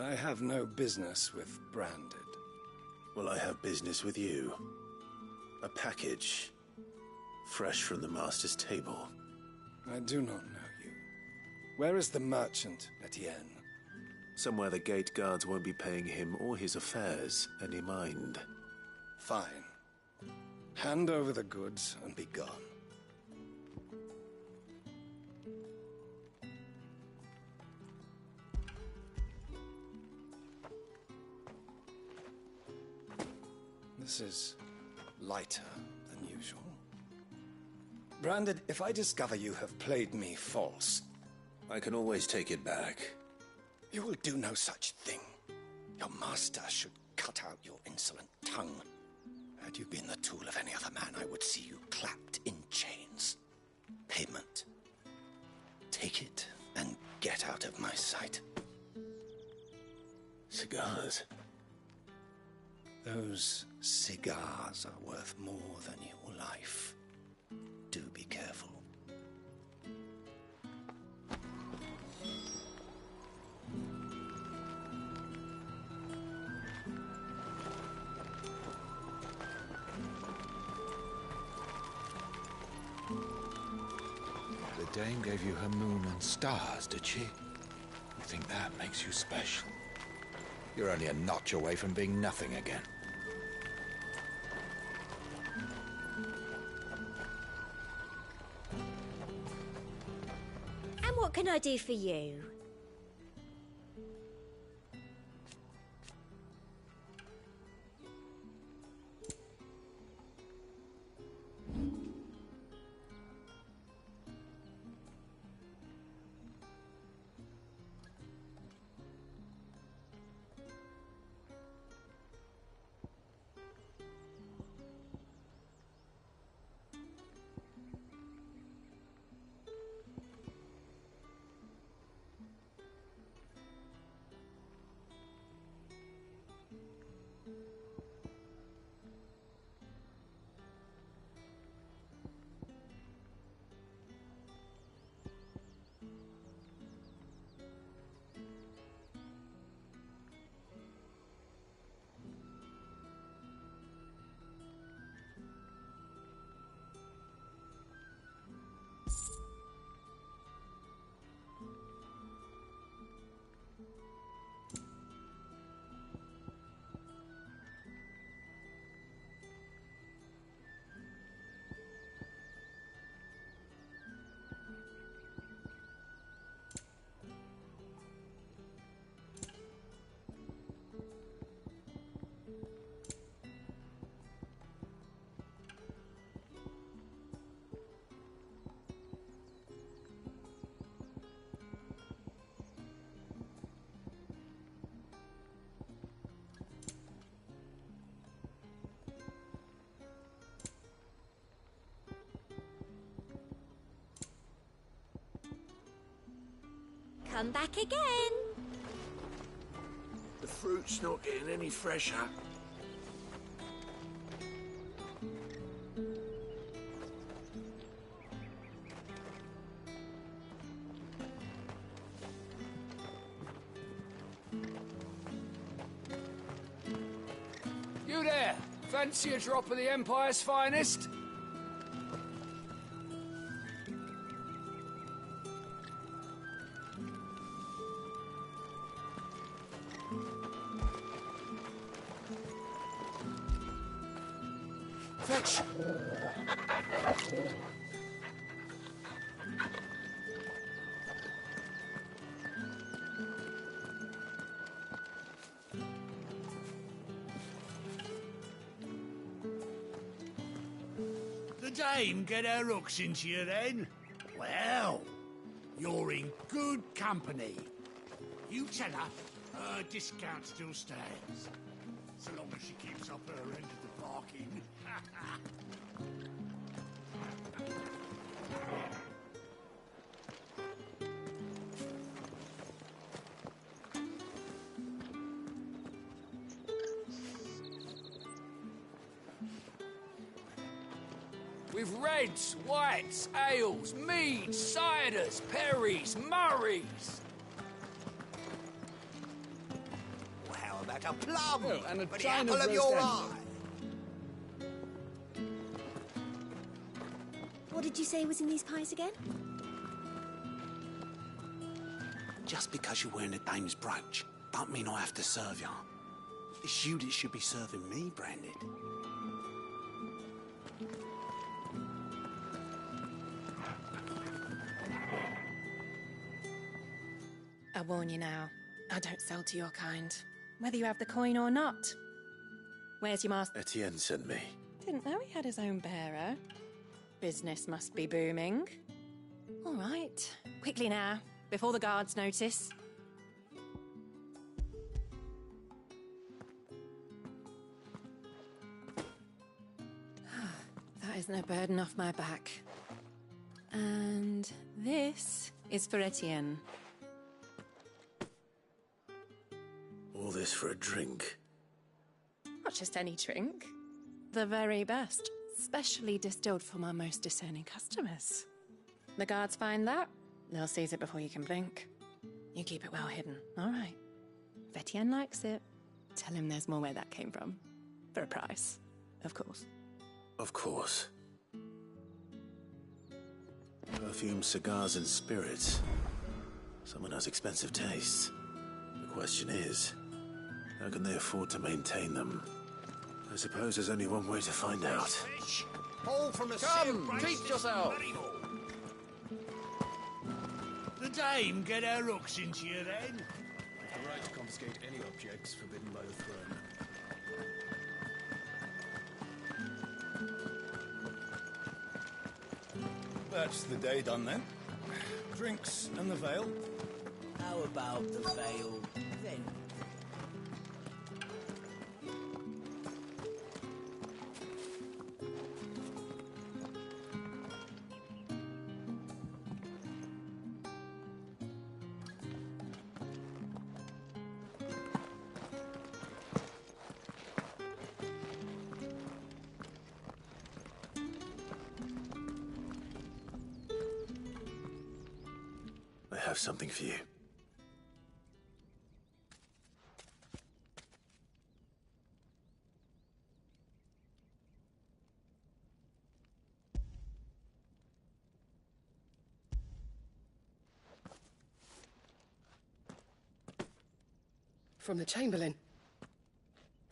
I have no business with Branded. Well, I have business with you. A package, fresh from the master's table. I do not know you. Where is the merchant, Etienne? Somewhere the gate guards won't be paying him or his affairs any mind. Fine. Hand over the goods and be gone. This is lighter than usual. Branded, if I discover you have played me false... I can always take it back. You will do no such thing. Your master should cut out your insolent tongue. Had you been the tool of any other man, I would see you clapped in chains. Payment. Take it and get out of my sight. Cigars. Those cigars are worth more than your life. Do be careful. The dame gave you her moon and stars, did she? You think that makes you special? You're only a notch away from being nothing again. And what can I do for you? Come back again. The fruit's not getting any fresher. You there? Fancy a drop of the Empire's finest? Fetch! The dame get her hooks into you then? Well, you're in good company. You tell her discount still stands. So long as she keeps up her end of the bargain. With reds, whites, ales, meads, ciders, perries, murrays. like a plum and a for the chine apple of of your roast eye. What did you say was in these pies again? Just because you're wearing a dame's brooch, don't mean I have to serve you. It's you that should be serving me, Branded. I warn you now, I don't sell to your kind, whether you have the coin or not. Where's your master? Etienne sent me. Didn't know he had his own bearer. Business must be booming. All right, quickly now, before the guards notice. That isn't a burden off my back. And this is for Etienne. All this for a drink. Not just any drink. The very best. Specially distilled for my most discerning customers. The guards find that, they'll seize it before you can blink. You keep it well hidden, all right? If Etienne likes it, tell him there's more where that came from. For a price, of course. Of course. Perfume, cigars, and spirits. Someone has expensive tastes. The question is, how can they afford to maintain them? I suppose there's only one way to find out. All from a Come, treat yourself. The dame get her hooks into you then? The right to confiscate any objects forbidden by the throne. That's the day done then. Drinks and the veil. How about the veil then? I have something for you. From the Chamberlain.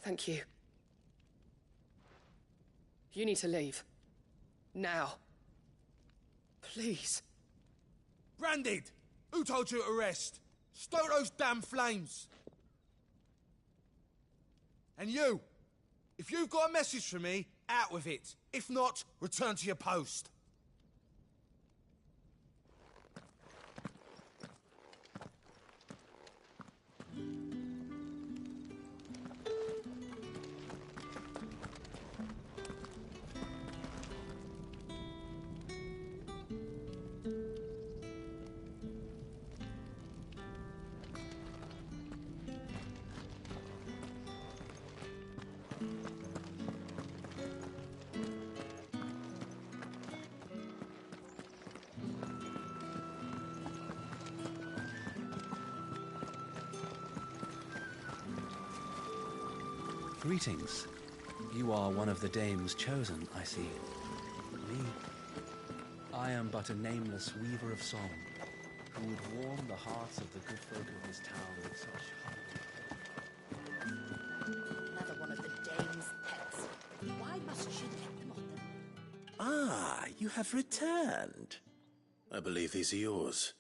Thank you. You need to leave. Now. Please. Branded! Who told you to rest? Stoke those damn flames! And you! If you've got a message for me, out with it. If not, return to your post. Greetings. You are one of the dames chosen, I see. Me? I am but a nameless weaver of song, who would warm the hearts of the good folk of this town with such Another one of the dame's pets. Why must she let them off them? Ah, you have returned. I believe these are yours.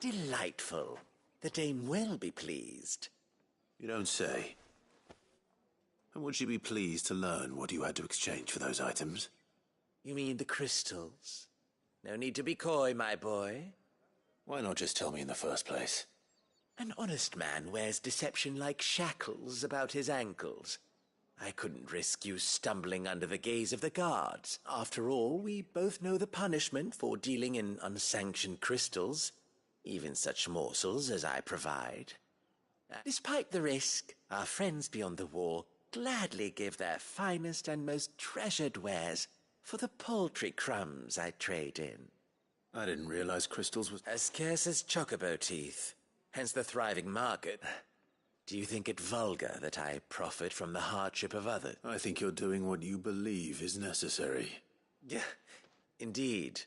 Delightful. The dame will be pleased. You don't say. And would she be pleased to learn what you had to exchange for those items? You mean the crystals? No need to be coy, my boy. Why not just tell me in the first place? An honest man wears deception like shackles about his ankles. I couldn't risk you stumbling under the gaze of the guards. After all, we both know the punishment for dealing in unsanctioned crystals, even such morsels as I provide. Despite the risk, our friends beyond the wall gladly give their finest and most treasured wares for the paltry crumbs I trade in. I didn't realize crystals was As scarce as chocobo teeth, hence the thriving market. Do you think it vulgar that I profit from the hardship of others? I think you're doing what you believe is necessary. Yeah, indeed.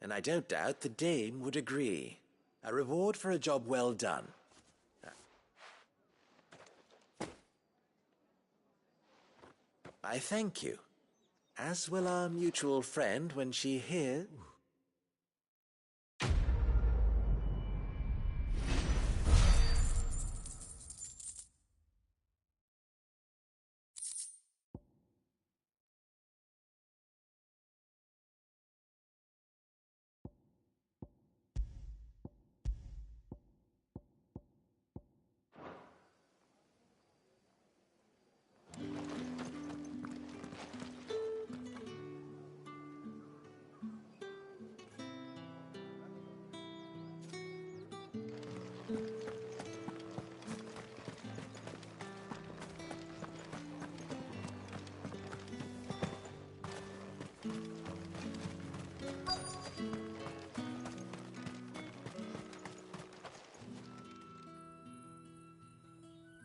And I don't doubt the dame would agree. A reward for a job well done. I thank you. As will our mutual friend when she hears.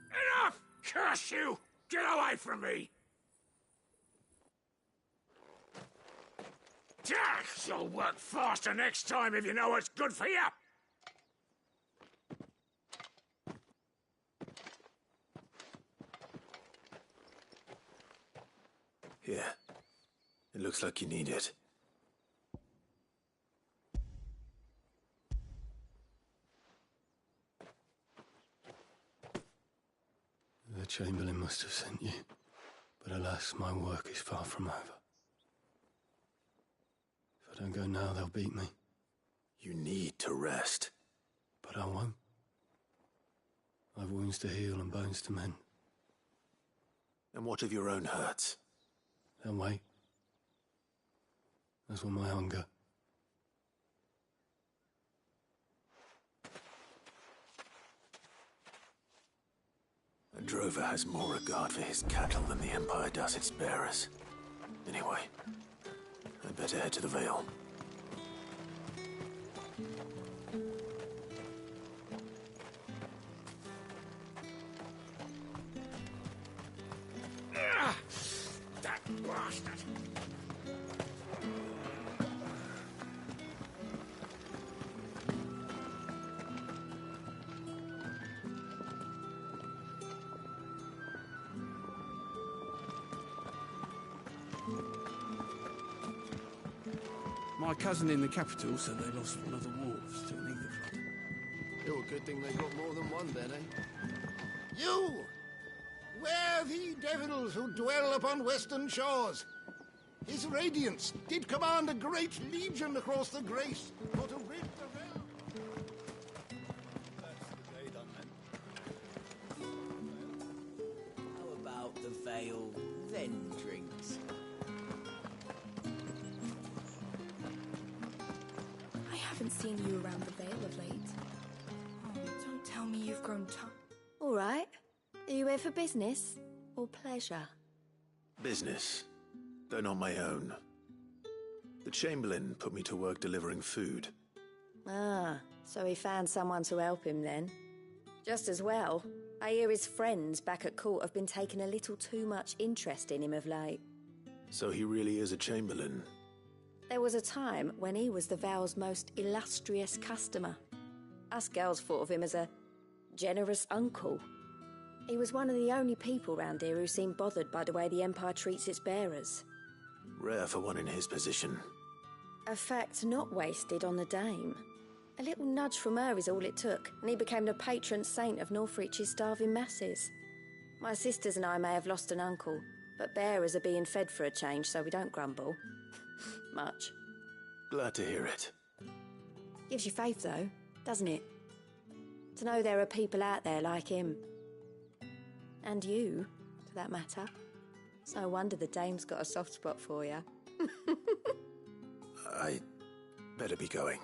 Enough! Curse you! Get away from me! You'll work faster next time if you know what's good for you! Here. It looks like you need it. The Chamberlain must have sent you, but alas, my work is far from over. If I don't go now, they'll beat me. You need to rest. But I won't. I've wounds to heal and bones to mend. And what of your own hurts? They'll wait. As will my hunger. A drover has more regard for his cattle than the Empire does its bearers. Anyway, I'd better head to the Vale. That bastard! My cousin in the capital said they lost one of the wolves to an eagle flood. Oh, good thing they got more than one then, eh? You! Where the devils who dwell upon western shores? His radiance did command a great legion across the grace for to rid the realm. How about the Vale, then drinks? I haven't seen you around the Vale of late. Oh, don't tell me you've grown tough. All right. Are you here for business or pleasure? Business, though not my own. The Chamberlain put me to work delivering food. Ah, so he found someone to help him then. Just as well. I hear his friends back at court have been taking a little too much interest in him of late. So he really is a Chamberlain. There was a time when he was the Vale's most illustrious customer. Us girls thought of him as a generous uncle. He was one of the only people round here who seemed bothered by the way the Empire treats its bearers. Rare for one in his position. A fact not wasted on the dame. A little nudge from her is all it took, and he became the patron saint of Northreach's starving masses. My sisters and I may have lost an uncle, but bearers are being fed for a change, so we don't grumble. Much. Glad to hear it. Gives you faith, though, doesn't it? To know there are people out there like him. And you, for that matter. It's no wonder the dame's got a soft spot for you. I better be going.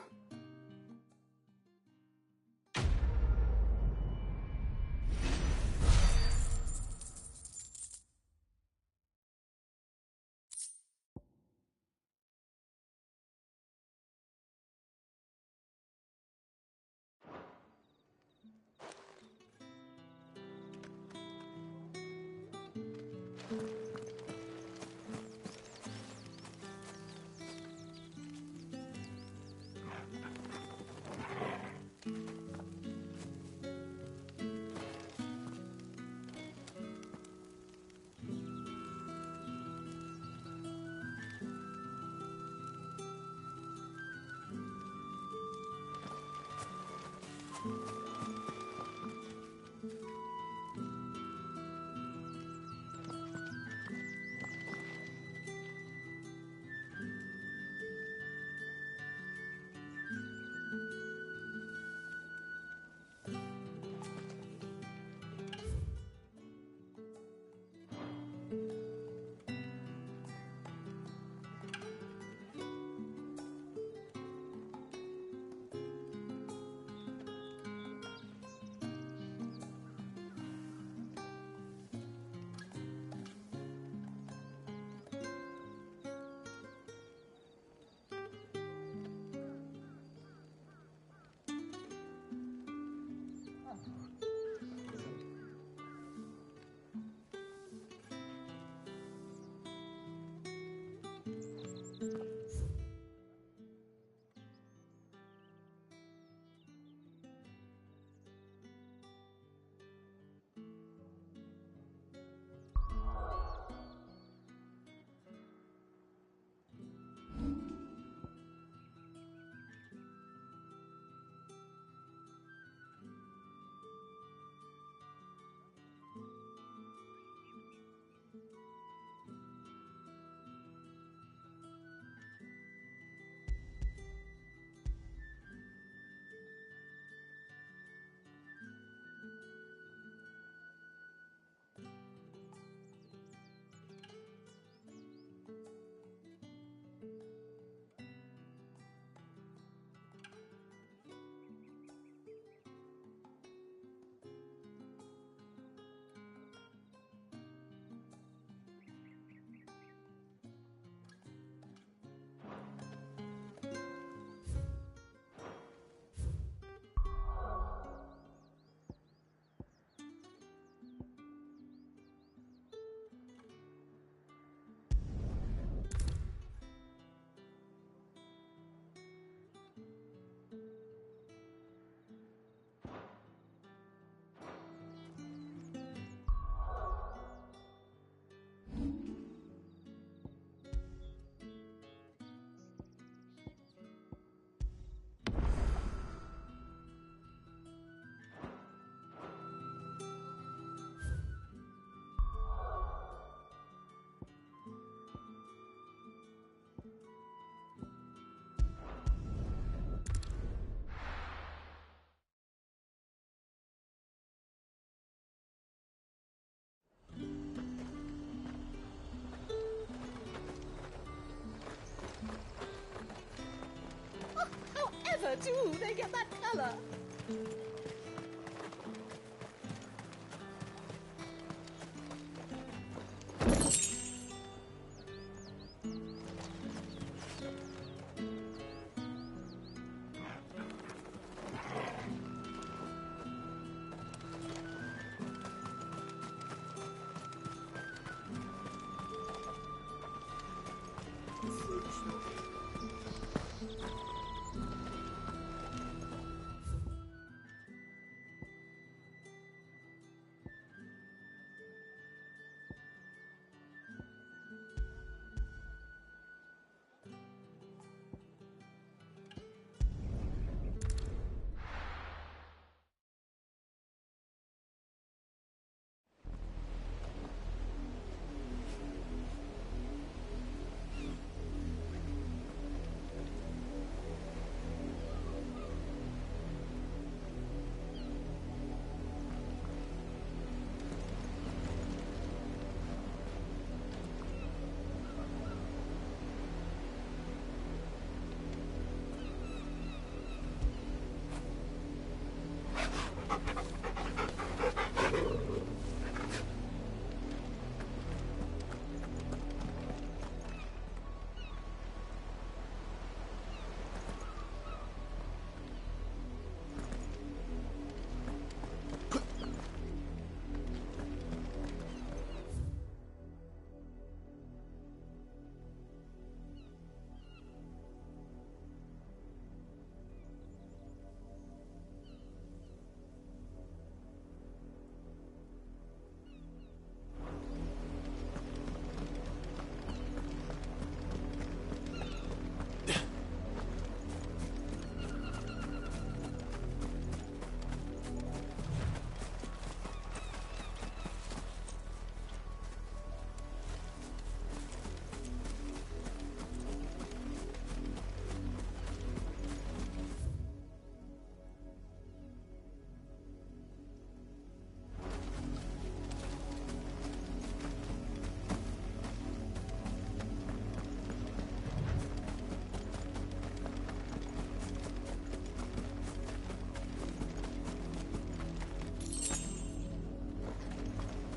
I get that colour?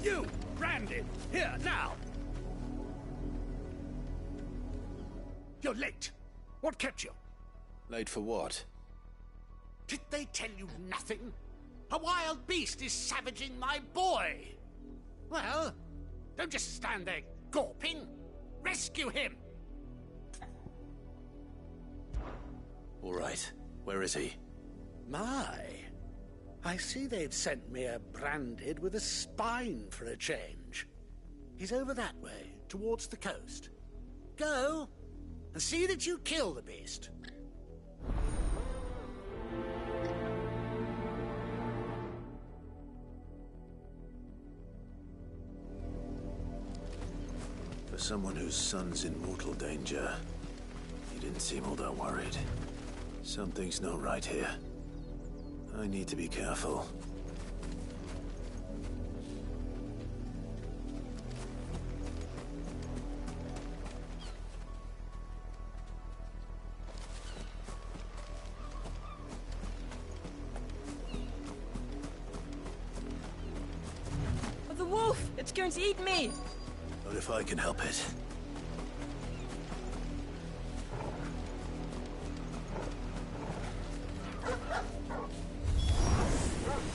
You, Brandon, here, now! You're late. What kept you? Late for what? Did they tell you nothing? A wild beast is savaging my boy! Well, don't just stand there gawping. Rescue him! All right. Where is he? My, I see they've sent me a branded with a spine for a change. He's over that way, towards the coast. Go, and see that you kill the beast. For someone whose son's in mortal danger, he didn't seem all that worried. Something's not right here. I need to be careful. The wolf! It's going to eat me! But if I can help it.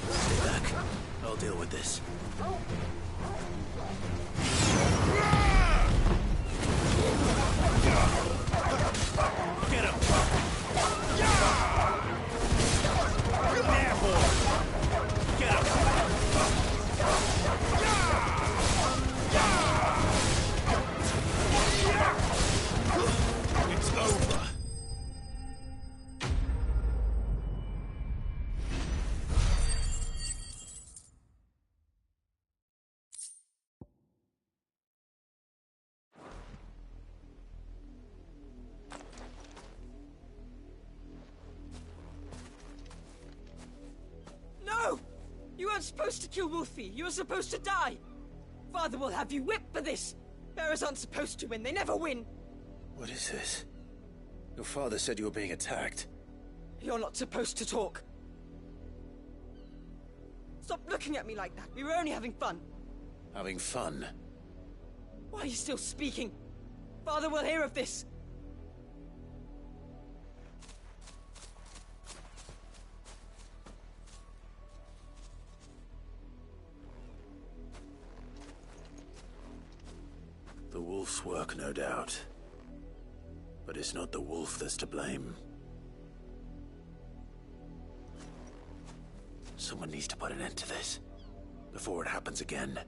Stay back. I'll deal with this. Get him! There, boy! Get him! It's over. No! You weren't supposed to kill Wolfie. You were supposed to die. Father will have you whipped for this. Bearers aren't supposed to win. They never win. What is this? Your father said you were being attacked. You're not supposed to talk. Stop looking at me like that. We were only having fun. Having fun? Why are you still speaking? Father will hear of this. The wolf's work, no doubt. But it's not the wolf that's to blame. Someone needs to put an end to this, before it happens again.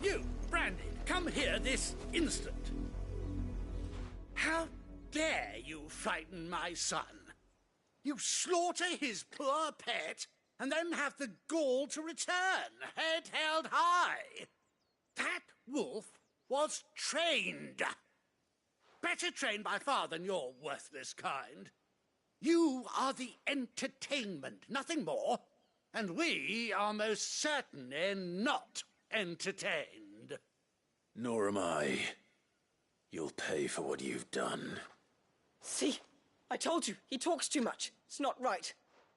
You, Brandy, come here this instant. How dare you frighten my son? You slaughter his poor pet, and then have the gall to return, head held high. That wolf was trained. Better trained by far than your worthless kind. You are the entertainment, nothing more. And we are most certainly not entertained. Nor am I. You'll pay for what you've done. See? I told you, he talks too much. It's not right.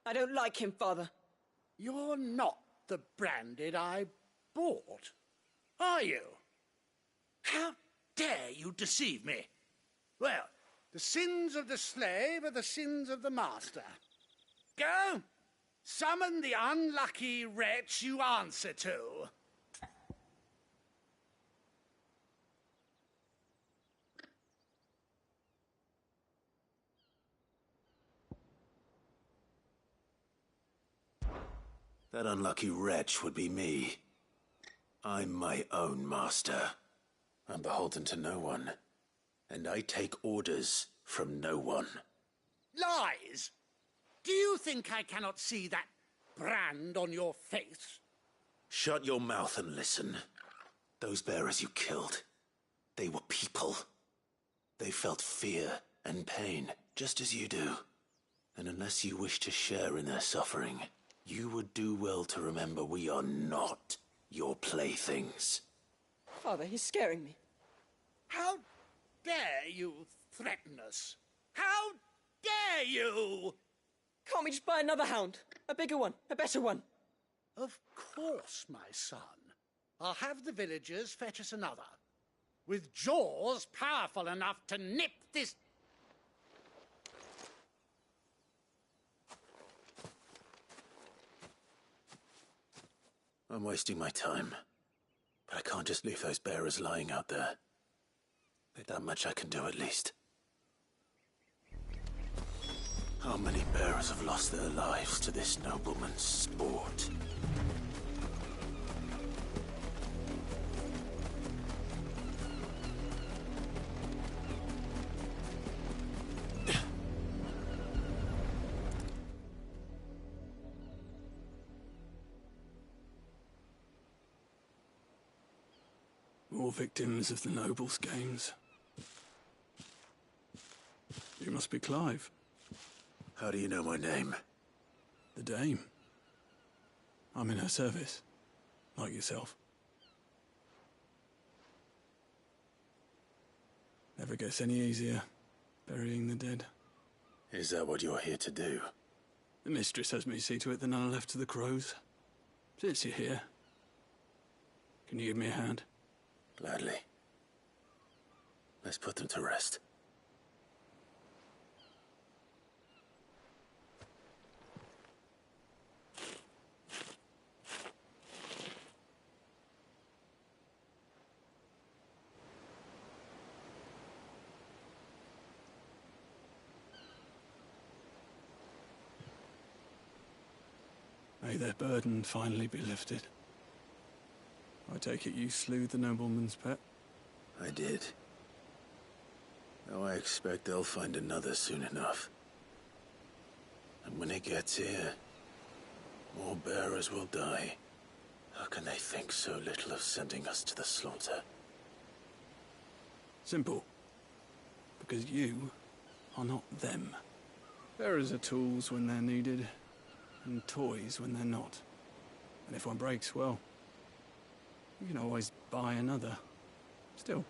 I don't like him, Father. You're not the Branded I bought, are you? How dare you deceive me? Well, the sins of the slave are the sins of the master. Go, summon the unlucky wretch you answer to. That unlucky wretch would be me. I'm my own master. I'm beholden to no one. And I take orders from no one. Lies! Do you think I cannot see that brand on your face? Shut your mouth and listen. Those bearers you killed, they were people. They felt fear and pain, just as you do. And unless you wish to share in their suffering, you would do well to remember we are not your playthings. Father, he's scaring me. How dare you threaten us? How dare you? Can't we just buy another hound? A bigger one, a better one. Of course, my son. I'll have the villagers fetch us another. With jaws powerful enough to nip this... I'm wasting my time. But I can't just leave those bearers lying out there. There's that much I can do at least. How many bearers have lost their lives to this nobleman's sport? More victims of the nobles' games. You must be Clive. How do you know my name? The Dame. I'm in her service, like yourself. Never gets any easier, burying the dead. Is that what you're here to do? The mistress has me see to it that none are left to the crows. Since you're here, can you give me a hand? Gladly. Let's put them to rest. May their burden finally be lifted. I take it you slew the nobleman's pet? I did. Now I expect they'll find another soon enough. And when it gets here, more bearers will die. How can they think so little of sending us to the slaughter? Simple. Because you are not them. Bearers are tools when they're needed, and toys when they're not. And if one breaks, well, you can always buy another. Still,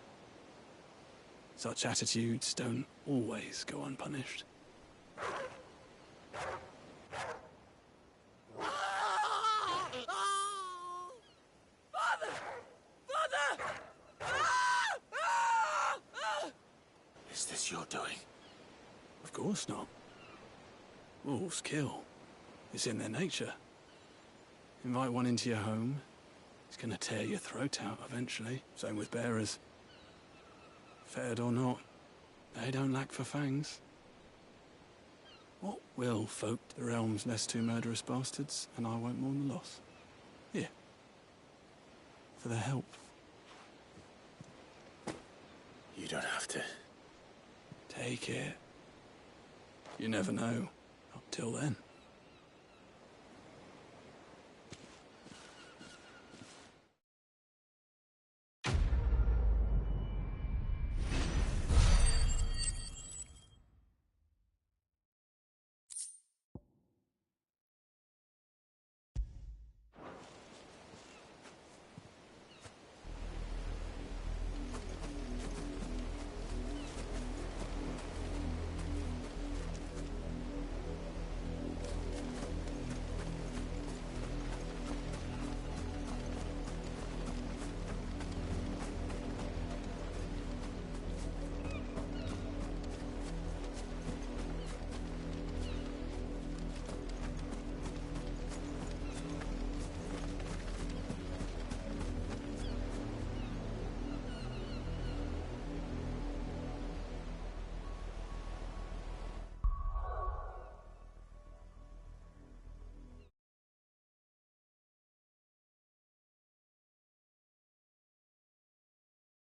such attitudes don't always go unpunished. Is this your doing? Of course not. Wolves kill. It's in their nature. Invite one into your home, it's gonna tear your throat out eventually. Same with bearers. Fed or not, they don't lack for fangs. What will folk the realm's less two murderous bastards, and I won't mourn the loss. Here. For their help. You don't have to. Take it. You never know. Up till then.